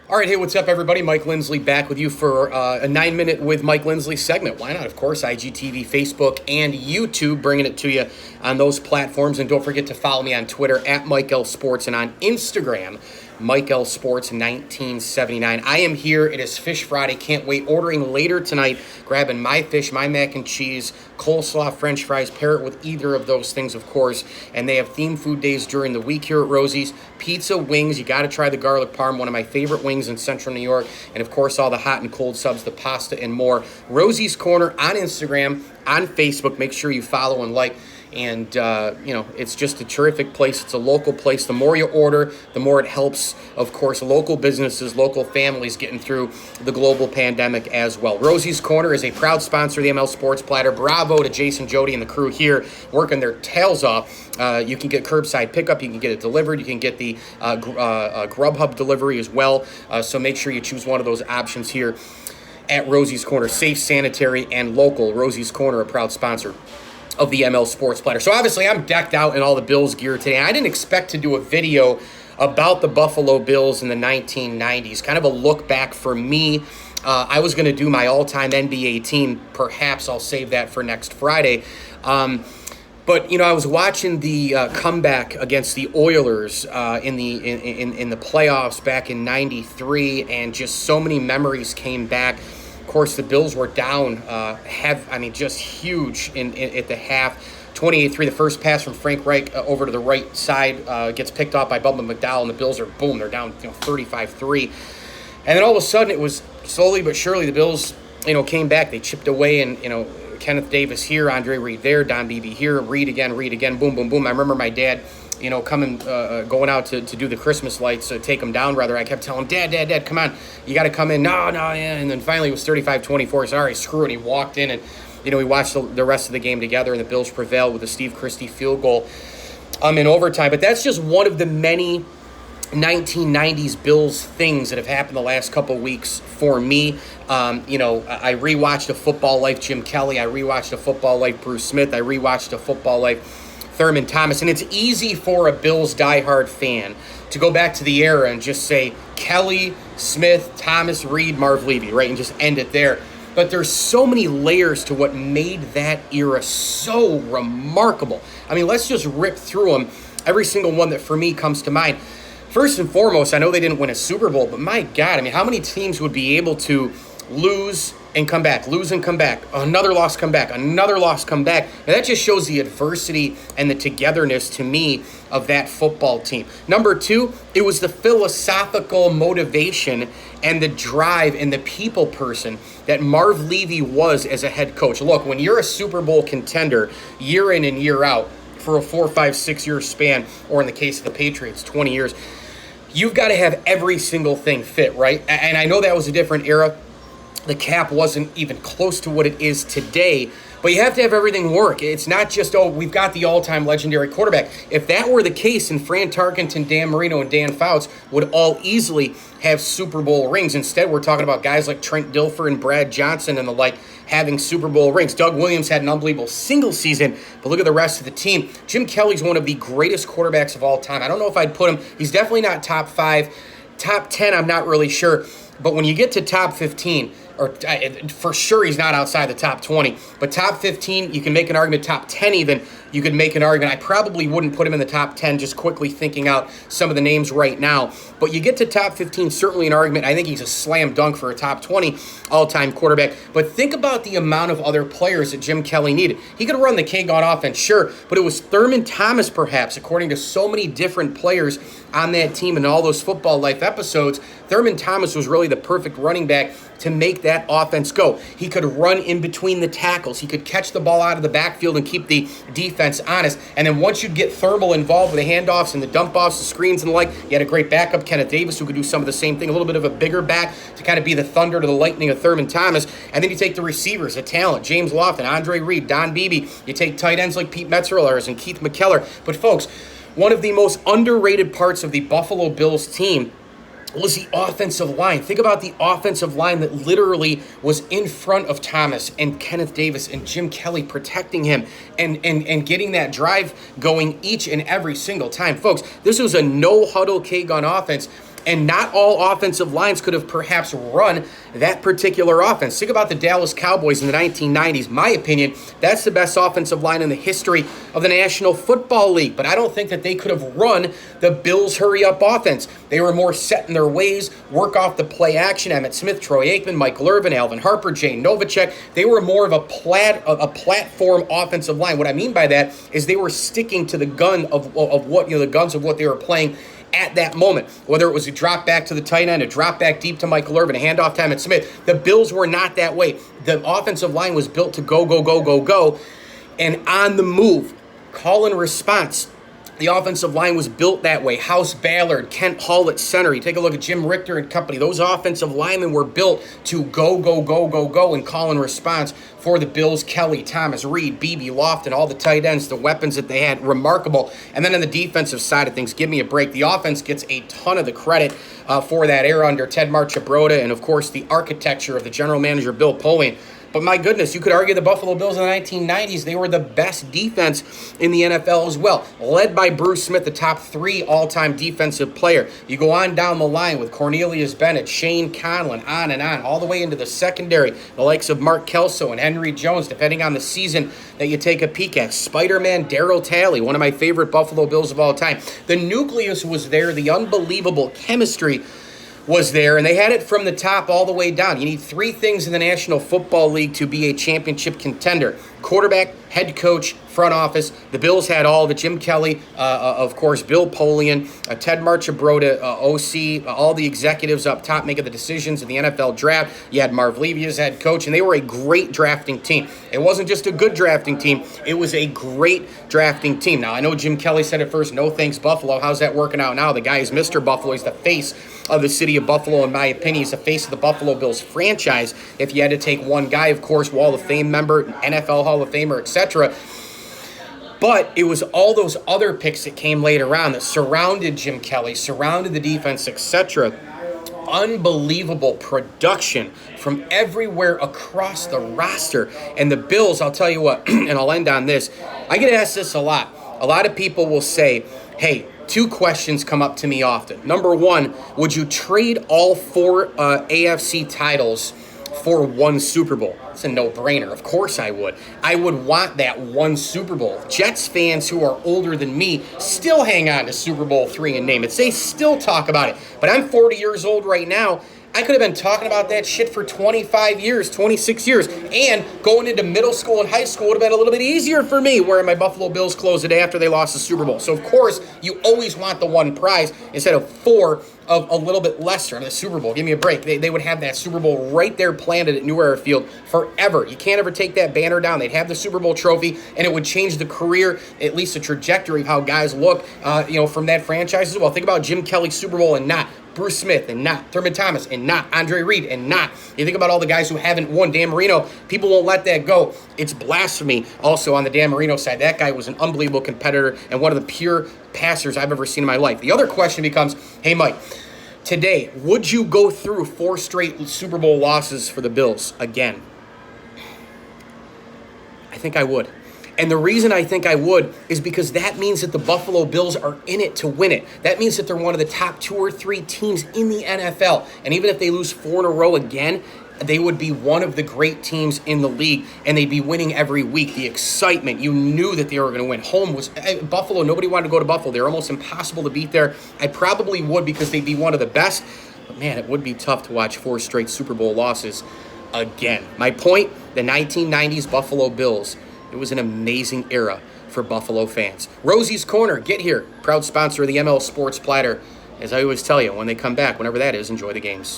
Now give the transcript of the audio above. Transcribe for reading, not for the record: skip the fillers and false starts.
All right, hey, what's up, everybody? Mike Lindsley back with you for a 9-minute with Mike Lindsley segment. Why not? Of course, IGTV, Facebook, and YouTube, bringing it to you on those platforms. And don't forget to follow me on Twitter at Mike L Sports and on Instagram, Mike L Sports 1979. I am here. It is Fish Friday. Can't wait. Ordering later tonight, grabbing my fish, my mac and cheese, coleslaw, French fries. Pair it with either of those things, of course. And they have themed food days during the week here at Rosie's. Pizza, wings. You got to try the garlic parm, one of my favorite wings in Central New York. And of course, all the hot and cold subs, the pasta, and more. Rosie's Corner on Instagram, on Facebook. Make sure you follow and like. And, it's just a terrific place. It's a local place. The more you order, the more it helps, of course, local businesses, local families getting through the global pandemic as well. Rosie's Corner is a proud sponsor of the ML Sports Platter. Bravo to Jason, Jody, and the crew here working their tails off. You can get curbside pickup. You can get it delivered. You can get the Grubhub delivery as well. So make sure you choose one of those options here at Rosie's Corner. Safe, sanitary, and local. Rosie's Corner, a proud sponsor of the ML Sports Platter. So obviously I'm decked out in all the Bills gear today. I didn't expect to do a video about the Buffalo Bills in the 1990s, kind of a look back for me. I was going to do my all-time NBA team. Perhaps I'll save that for next Friday. But I was watching the comeback against the Oilers in the playoffs back in '93, and just so many memories came back. Of course, the Bills were down, just huge at the half. 28-3, the first pass from Frank Reich over to the right side gets picked off by Bubba McDowell, and the Bills are, they're down 35-3. And then all of a sudden, it was slowly but surely the Bills, came back. They chipped away, and, Kenneth Davis here, Andre Reed there, Don Beebe here, Reed again, boom, boom, boom. I remember my dad, going out to do the Christmas lights, take them down, rather. I kept telling him, Dad, come on, you got to come in. No, yeah. And then finally it was 35-24. Sorry, screw it. He walked in, and, we watched the rest of the game together, and the Bills prevailed with a Steve Christie field goal in overtime. But that's just one of the many 1990s Bills things that have happened the last couple weeks for me. I rewatched A Football Life Jim Kelly. I rewatched A Football Life Bruce Smith. I rewatched A Football Life Thurman Thomas. And it's easy for a Bills diehard fan to go back to the era and just say Kelly, Smith, Thomas, Reed, Marv Levy, right? And just end it there. But there's so many layers to what made that era so remarkable. I mean, let's just rip through them. Every single one that for me comes to mind. First and foremost, I know they didn't win a Super Bowl, but my God, how many teams would be able to lose and come back, lose and come back, another loss, come back, another loss, come back? And that just shows the adversity and the togetherness to me of that football team. Number two, it was the philosophical motivation and the drive and the people person that Marv Levy was as a head coach. Look, when you're a Super Bowl contender year in and year out for a 4, 5, 6 year span, or in the case of the Patriots, 20 years, you've got to have every single thing fit, right? And I know that was a different era. The cap wasn't even close to what it is today, but you have to have everything work. It's not just, we've got the all-time legendary quarterback. If that were the case, and Fran Tarkenton, Dan Marino, and Dan Fouts would all easily have Super Bowl rings. Instead, we're talking about guys like Trent Dilfer and Brad Johnson and the like having Super Bowl rings. Doug Williams had an unbelievable single season, but look at the rest of the team. Jim Kelly's one of the greatest quarterbacks of all time. I don't know if I'd put him, he's definitely not top 5. Top 10, I'm not really sure. But when you get to top 15, or for sure he's not outside the top 20, but top 15, you can make an argument. Top 10 even, you could make an argument. I probably wouldn't put him in the top 10, just quickly thinking out some of the names right now. But you get to top 15, certainly an argument. I think he's a slam dunk for a top 20 all-time quarterback. But think about the amount of other players that Jim Kelly needed. He could have run the King on offense, sure, but it was Thurman Thomas, perhaps, according to so many different players on that team and all those Football Life episodes. Thurman Thomas was really the perfect running back to make that offense go. He could run in between the tackles. He could catch the ball out of the backfield and keep the defense honest. And then once you get Thermal involved with the handoffs and the dump-offs, the screens and the like, you had a great backup, Kenneth Davis, who could do some of the same thing, a little bit of a bigger back to kind of be the thunder to the lightning of Thurman Thomas. And then you take the receivers, the talent, James Lofton, Andre Reed, Don Beebe. You take tight ends like Pete Metzger and Keith McKellar. But folks, one of the most underrated parts of the Buffalo Bills team was the offensive line. Think about the offensive line that literally was in front of Thomas and Kenneth Davis and Jim Kelly protecting him and getting that drive going each and every single time. Folks, this was a no-huddle K-gun offense. And not all offensive lines could have perhaps run that particular offense. Think about the Dallas Cowboys in the 1990s. My opinion, that's the best offensive line in the history of the National Football League. But I don't think that they could have run the Bills' hurry-up offense. They were more set in their ways, work off the play action. Emmitt Smith, Troy Aikman, Michael Irvin, Alvin Harper, Jay Novacek. They were more of a platform offensive line. What I mean by that is they were sticking to the gun of what the guns of what they were playing at that moment, whether it was a drop back to the tight end, a drop back deep to Michael Irvin, a handoff to Emmitt Smith. The Bills were not that way. The offensive line was built to go, go, go, go, go, and on the move, call and response. The offensive line was built that way. House Ballard, Kent Hull at center. You take a look at Jim Richter and company. Those offensive linemen were built to go, go, go, go, go, and call and response for the Bills. Kelly, Thomas, Reed, Beebe, Lofton, all the tight ends, the weapons that they had, remarkable. And then on the defensive side of things, give me a break. The offense gets a ton of the credit for that era under Ted Marchibroda and, of course, the architecture of the general manager, Bill Polian. But my goodness, you could argue the Buffalo Bills in the 1990s, they were the best defense in the NFL as well, led by Bruce Smith, the top 3 all-time defensive player. You go on down the line with Cornelius Bennett, Shane Conlon, on and on, all the way into the secondary, the likes of Mark Kelso and Henry Jones, depending on the season that you take a peek at. Spider-Man Darryl Talley, one of my favorite Buffalo Bills of all time. The nucleus was there, the unbelievable chemistry was there, and they had it from the top all the way down. You need 3 things in the National Football League to be a championship contender: quarterback, head coach, front office. The Bills had all the Jim Kelly, of course, Bill Polian, Ted Marchibroda, OC, all the executives up top making the decisions in the NFL draft. You had Marv Levy as head coach, and they were a great drafting team. It wasn't just a good drafting team. It was a great drafting team. Now, I know Jim Kelly said at first, no thanks, Buffalo. How's that working out now? The guy is Mr. Buffalo. He's the face of the city of Buffalo, in my opinion. He's the face of the Buffalo Bills franchise. If you had to take one guy, of course, Wall of Fame member, NFL Hall of Famer, etc. But it was all those other picks that came later on that surrounded Jim Kelly, surrounded the defense, etc. Unbelievable production from everywhere across the roster. And the Bills, I'll tell you what, and I'll end on this. I get asked this a lot. A lot of people will say, hey, 2 questions come up to me often. Number 1, would you trade all 4 AFC titles for 1 Super Bowl? It's a no-brainer. Of course I would. I would want that 1 Super Bowl. Jets fans who are older than me still hang on to Super Bowl 3 and name it. They still talk about it. But I'm 40 years old right now. I could have been talking about that shit for 25 years, 26 years. And going into middle school and high school would have been a little bit easier for me, wearing my Buffalo Bills clothes the day after they lost the Super Bowl. So, of course, you always want the 1 prize instead of 4 of a little bit lesser in the Super Bowl. Give me a break. They would have that Super Bowl right there planted at New Era Field forever. You can't ever take that banner down. They'd have the Super Bowl trophy, and it would change the career, at least the trajectory of how guys look, from that franchise as well. Think about Jim Kelly's Super Bowl and not Bruce Smith and not Thurman Thomas and not Andre Reed and not. You think about all the guys who haven't won. Dan Marino, people won't let that go. It's blasphemy also on the Dan Marino side. That guy was an unbelievable competitor and one of the pure passers I've ever seen in my life. The other question becomes, hey, Mike, today, would you go through 4 straight Super Bowl losses for the Bills again? I think I would. And the reason I think I would is because that means that the Buffalo Bills are in it to win it. That means that they're one of the top 2 or 3 teams in the NFL. And even if they lose 4 in a row again, they would be one of the great teams in the league, and they'd be winning every week. The excitement, you knew that they were going to win. Home was Buffalo. Nobody wanted to go to Buffalo. They're almost impossible to beat there. I probably would because they'd be one of the best. But, man, it would be tough to watch 4 straight Super Bowl losses again. My point, the 1990s Buffalo Bills. It was an amazing era for Buffalo fans. Rosie's Corner, get here. Proud sponsor of the ML Sports Platter. As I always tell you, when they come back, whenever that is, enjoy the games.